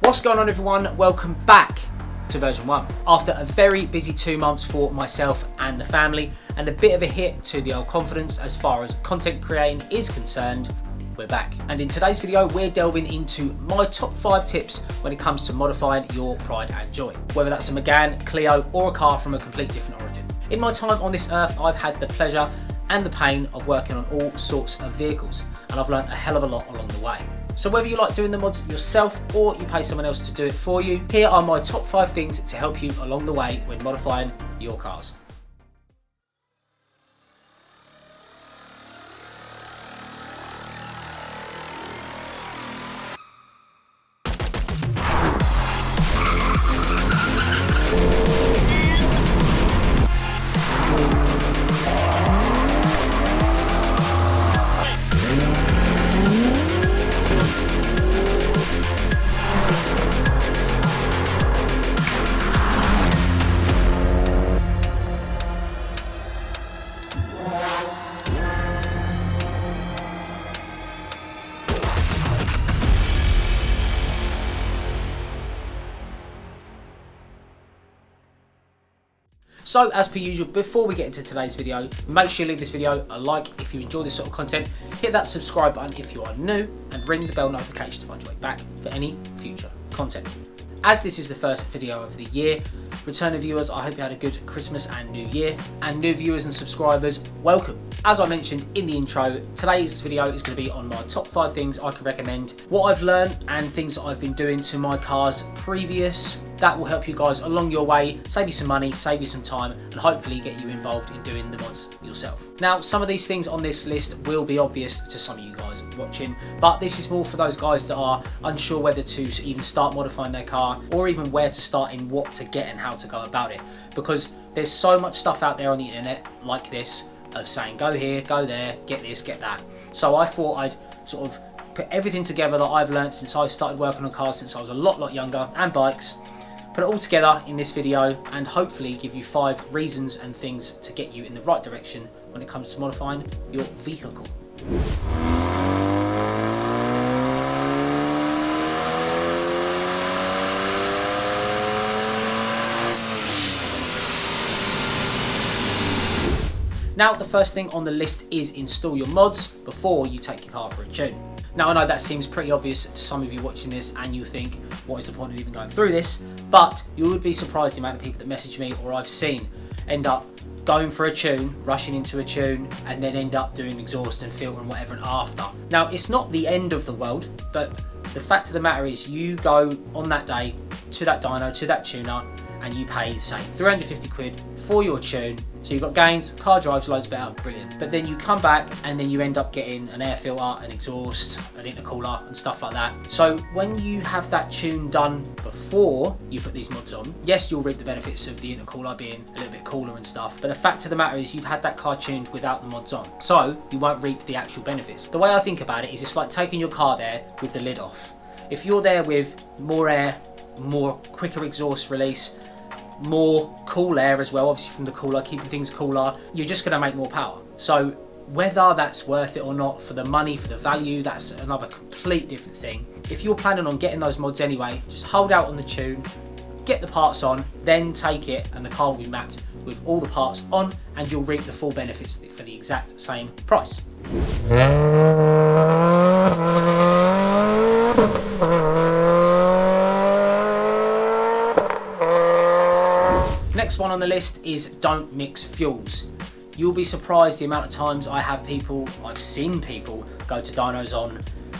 What's going on, everyone? Welcome back to version 1. After a very busy 2 months for myself and the family, and a bit of a hit to the old confidence as far as content creating is concerned, we're back. And in today's video, we're delving into my top 5 tips when it comes to modifying your pride and joy. Whether that's a Megane, Clio, or a car from a completely different origin. In my time on this earth, I've had the pleasure and the pain of working on all sorts of vehicles, and I've learned a hell of a lot along the way. So whether you like doing the mods yourself or you pay someone else to do it for you, here are my top 5 things to help you along the way when modifying your cars. So as per usual, before we get into today's video, make sure you leave this video a like if you enjoy this sort of content, hit that subscribe button if you are new, and ring the bell notification to find your way back for any future content. As this is the first video of the year, returning viewers, I hope you had a good Christmas and New Year, and new viewers and subscribers, welcome. As I mentioned in the intro, today's video is going to be on my top 5 things I can recommend, what I've learned and things that I've been doing to my cars previous. That will help you guys along your way, save you some money, save you some time, and hopefully get you involved in doing the mods yourself. Now, some of these things on this list will be obvious to some of you guys watching, but this is more for those guys that are unsure whether to even start modifying their car, or even where to start in what to get and how to go about it. Because there's so much stuff out there on the internet like this, of saying go here, go there, get this, get that. So I thought I'd sort of put everything together that I've learned since I started working on cars since I was a lot younger, and bikes, put it all together in this video, and hopefully give you 5 reasons and things to get you in the right direction when it comes to modifying your vehicle. Now, the first thing on the list is install your mods before you take your car for a tune. Now, I know that seems pretty obvious to some of you watching this, and you think, what is the point of even going through this? But you would be surprised the amount of people that message me, or I've seen, end up going for a tune, rushing into a tune, and then end up doing exhaust and filter and whatever after. Now, it's not the end of the world, but the fact of the matter is you go on that day to that dyno, to that tuner, and you pay, say, 350 quid for your tune. So you've got gains, car drives loads better, brilliant. But then you come back and then you end up getting an air filter, an exhaust, an intercooler and stuff like that. So when you have that tune done before you put these mods on, yes, you'll reap the benefits of the intercooler being a little bit cooler and stuff, but the fact of the matter is you've had that car tuned without the mods on. So you won't reap the actual benefits. The way I think about it is it's like taking your car there with the lid off. If you're there with more air, more quicker exhaust release, more cool air as well, obviously from the cooler, keeping things cooler, you're just going to make more power. So whether that's worth it or not for the money, for the value, that's another complete different thing. If you're planning on getting those mods anyway, just hold out on the tune, get the parts on, then take it, and the car will be mapped with all the parts on, and you'll reap the full benefits for the exact same price. Next one on the list is don't mix fuels. You'll be surprised the amount of times I've seen people go to dynos on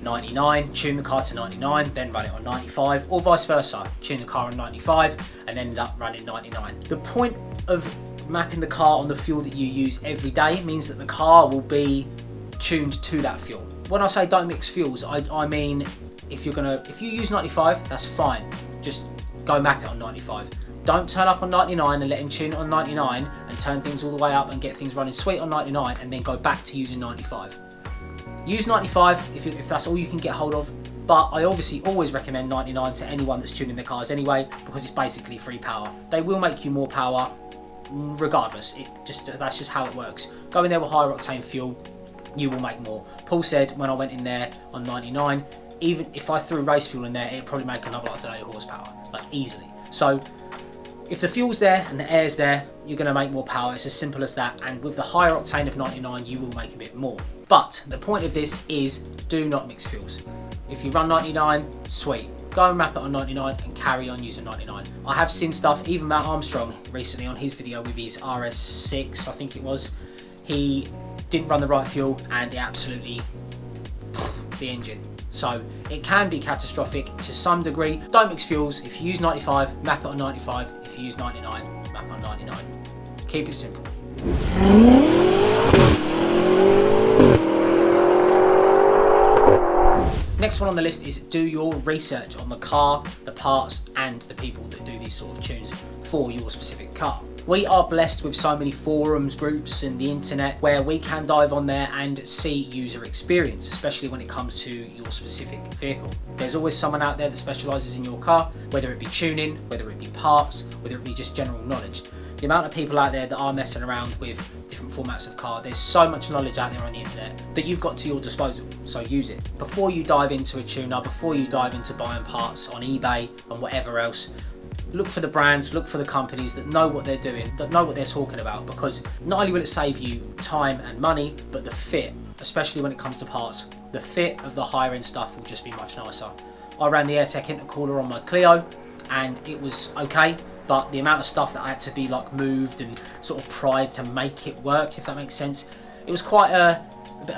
99, tune the car to 99, then run it on 95, or vice versa, tune the car on 95 and end up running 99. The point of mapping the car on the fuel that you use every day means that the car will be tuned to that fuel. When I say don't mix fuels, I mean if you use 95, that's fine, just go map it on 95. Don't turn up on 99 and let him tune it on 99 and turn things all the way up and get things running sweet on 99 and then go back to using 95. Use 95 if that's all you can get hold of, but I obviously always recommend 99 to anyone that's tuning their cars anyway, because it's basically free power. They will make you more power regardless, that's just how it works. Go in there with higher octane fuel, you will make more. Paul said when I went in there on 99, even if I threw race fuel in there, it'd probably make another like 30 horsepower, like easily. So if the fuel's there and the air's there, you're going to make more power. It's as simple as that. And with the higher octane of 99, you will make a bit more. But the point of this is do not mix fuels. If you run 99, sweet. Go and wrap it on 99 and carry on using 99. I have seen stuff, even Matt Armstrong recently on his video with his RS6, I think it was. He didn't run the right fuel and it absolutely the engine. So it can be catastrophic to some degree. Don't mix fuels. If you use 95, map it on 95. If you use 99, map it on 99. Keep it simple. Next one on the list is do your research on the car, the parts, and the people that do these sort of tunes for your specific car. We are blessed with so many forums, groups, and the internet where we can dive on there and see user experience, especially when it comes to your specific vehicle. There's always someone out there that specialises in your car, whether it be tuning, whether it be parts, whether it be just general knowledge. The amount of people out there that are messing around with different formats of car, there's so much knowledge out there on the internet that you've got to your disposal, so use it. Before you dive into a tuner, before you dive into buying parts on eBay and whatever else, look for the brands, look for the companies that know what they're doing, that know what they're talking about, because not only will it save you time and money, but the fit, especially when it comes to parts, the fit of the higher end stuff will just be much nicer. I ran the AirTech intercooler on my Clio and it was okay, but the amount of stuff that I had to be like moved and sort of pried to make it work, if that makes sense, it was quite a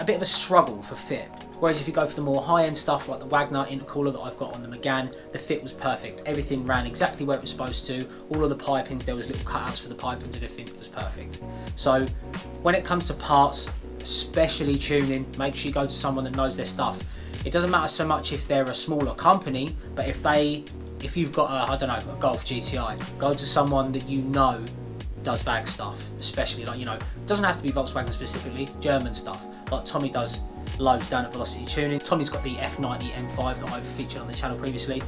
bit of a struggle for fit. Whereas if you go for the more high-end stuff like the Wagner intercooler that I've got on the Megane, the fit was perfect. Everything ran exactly where it was supposed to. All of the pipings, there was little cutouts for the pipings and everything, it was perfect. So when it comes to parts, especially tuning, make sure you go to someone that knows their stuff. It doesn't matter so much if they're a smaller company, but if you've got a Golf GTI, go to someone that you know does VAG stuff, especially like, it doesn't have to be Volkswagen specifically, German stuff. Like Tommy does loads down at Velocity Tuning. Tommy's got the F90 M5 that I've featured on the channel previously,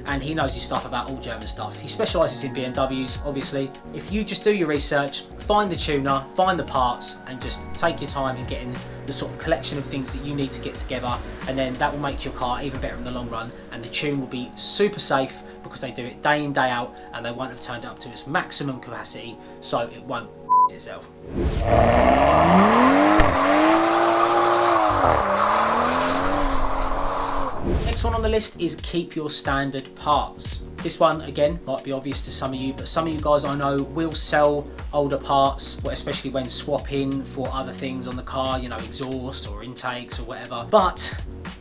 and he knows his stuff about all German stuff. He specialises in BMWs, obviously. If you just do your research, find the tuner, find the parts, and just take your time in getting the sort of collection of things that you need to get together, and then that will make your car even better in the long run, and the tune will be super safe because they do it day in, day out, and they won't have turned it up to its maximum capacity, so it won't itself. Next one on the list is keep your standard parts. This one, again, might be obvious to some of you, but some of you guys I know will sell older parts, especially when swapping for other things on the car, exhaust or intakes or whatever. But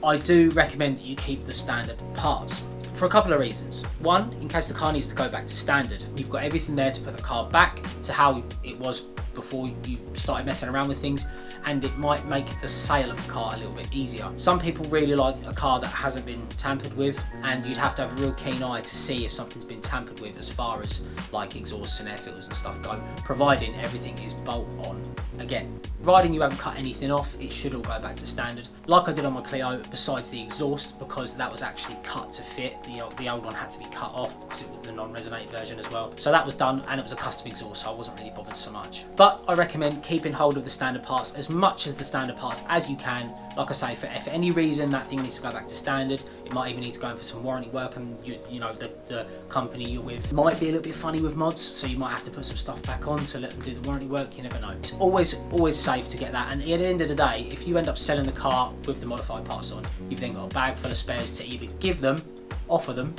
I do recommend that you keep the standard parts for a couple of reasons. One, in case the car needs to go back to standard, you've got everything there to put the car back to how it was before you started messing around with things, and it might make the sale of the car a little bit easier. Some people really like a car that hasn't been tampered with, and you'd have to have a real keen eye to see if something's been tampered with as far as like exhausts and air filters and stuff go, providing everything is bolt on. Again, providing you haven't cut anything off, it should all go back to standard. Like I did on my Clio, besides the exhaust, because that was actually cut to fit. The old one had to be cut off because it was the non-resonating version as well. So that was done, and it was a custom exhaust, so I wasn't really bothered so much. But I recommend keeping hold of the standard parts, as much of the standard parts as you can. Like I say, for any reason that thing needs to go back to standard, it might even need to go in for some warranty work, and the company you're with might be a little bit funny with mods, so you might have to put some stuff back on to let them do the warranty work. You never know. It's always safe to get that, and at the end of the day, if you end up selling the car with the modified parts on, you've then got a bag full of spares to either give them, offer them,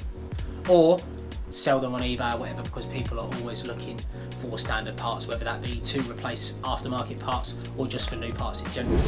or sell them on eBay or whatever, because people are always looking for standard parts, whether that be to replace aftermarket parts or just for new parts in general.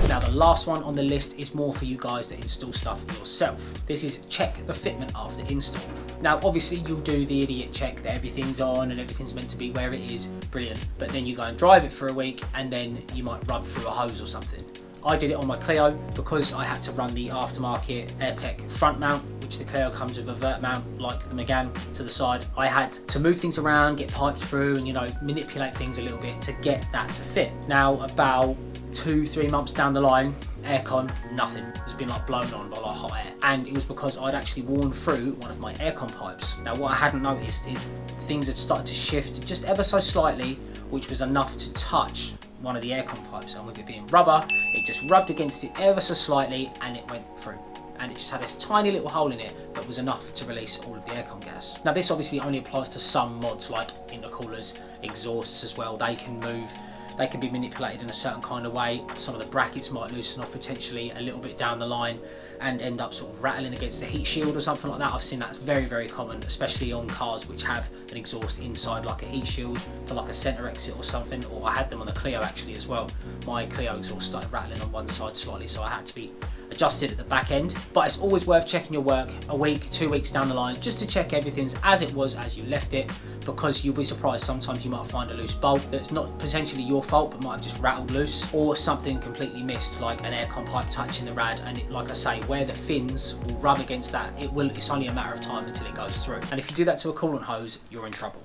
Now the last one on the list is more for you guys that install stuff yourself. This is check the fitment after install. Now obviously you'll do the idiot check that everything's on and everything's meant to be where it is, brilliant, but then you go and drive it for a week and then you might rub through a hose or something. I did it on my Clio because I had to run the aftermarket AirTech front mount, which the Clio comes with a vert mount like the Megane to the side. I had to move things around, get pipes through, and manipulate things a little bit to get that to fit. Now about 2-3 months down the line, aircon, nothing. It's been like blown on by like hot air. And it was because I'd actually worn through one of my aircon pipes. Now what I hadn't noticed is things had started to shift just ever so slightly, which was enough to touch one of the aircon pipes. And with it being rubber, it just rubbed against it ever so slightly and it went through. And it just had this tiny little hole in it that was enough to release all of the aircon gas. Now this obviously only applies to some mods like intercoolers, exhausts as well. They can move, they can be manipulated in a certain kind of way. Some of the brackets might loosen off potentially a little bit down the line and end up sort of rattling against the heat shield or something like that. I've seen that's very, very common, especially on cars which have an exhaust inside like a heat shield for like a centre exit or something. Or I had them on the Clio actually as well. My Clio exhaust started rattling on one side slightly, so I had to be adjusted at the back end. But it's always worth checking your work a week, 2 weeks down the line, just to check everything's as it was as you left it, because you'll be surprised sometimes you might find a loose bolt that's not potentially your fault but might have just rattled loose, or something completely missed like an aircon pipe touching the rad, and it, like I say, where the fins will rub against that, it's only a matter of time until it goes through. And if you do that to a coolant hose, you're in trouble.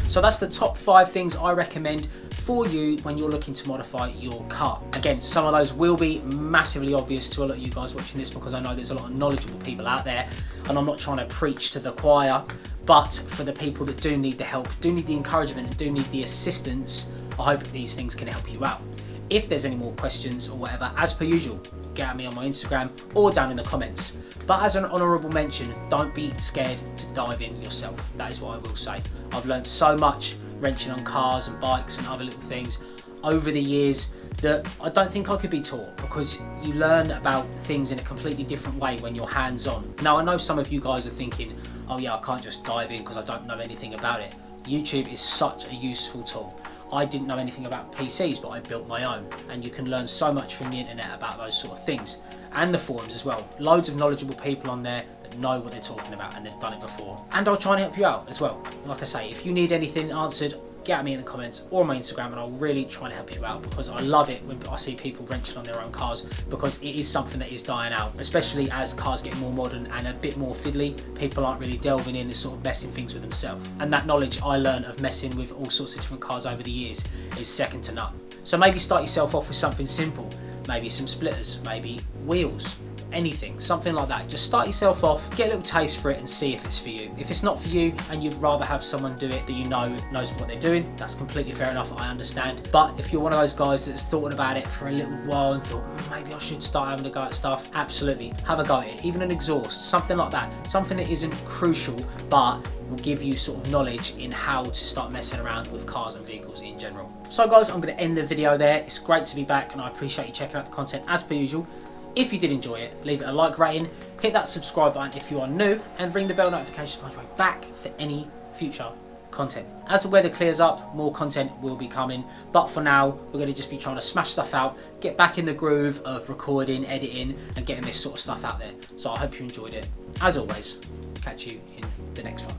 So that's the top 5 things I recommend for you when you're looking to modify your car. Again, some of those will be massively obvious to a lot of you guys watching this, because I know there's a lot of knowledgeable people out there and I'm not trying to preach to the choir, but for the people that do need the help, do need the encouragement and do need the assistance, I hope these things can help you out. If there's any more questions or whatever, as per usual, get at me on my Instagram or down in the comments. But as an honourable mention, don't be scared to dive in yourself. That is what I will say. I've learned so much wrenching on cars and bikes and other little things over the years that I don't think I could be taught, because you learn about things in a completely different way when you're hands-on. Now I know some of you guys are thinking, oh yeah, I can't just dive in because I don't know anything about it. YouTube is such a useful tool. I didn't know anything about PCs, but I built my own, and you can learn so much from the internet about those sort of things, and the forums as well. Loads of knowledgeable people on there that know what they're talking about and they've done it before. And I'll try and help you out as well. Like I say, if you need anything answered, get at me in the comments or my Instagram, and I'll really try and help you out, because I love it when I see people wrenching on their own cars, because it is something that is dying out, especially as cars get more modern and a bit more fiddly. People aren't really delving in and sort of messing things with themselves, and that knowledge I learned of messing with all sorts of different cars over the years is second to none. So maybe start yourself off with something simple, maybe some splitters, maybe wheels, anything, something like that. Just start yourself off, get a little taste for it and see if it's for you. If it's not for you and you'd rather have someone do it that you know knows what they're doing, that's completely fair enough, I understand. But if you're one of those guys that's thought about it for a little while and thought, maybe I should start having a go at stuff, absolutely, have a go at it. Even an exhaust, something like that, something that isn't crucial but will give you sort of knowledge in how to start messing around with cars and vehicles in general. So guys, I'm going to end the video there. It's great to be back and I appreciate you checking out the content as per usual. If you did enjoy it, leave it a like rating, hit that subscribe button if you are new, and ring the bell notification to find your way back for any future content. As the weather clears up, more content will be coming, but for now we're going to just be trying to smash stuff out, get back in the groove of recording, editing and getting this sort of stuff out there. So I hope you enjoyed it. As always, catch you in the next one.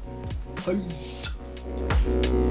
Peace.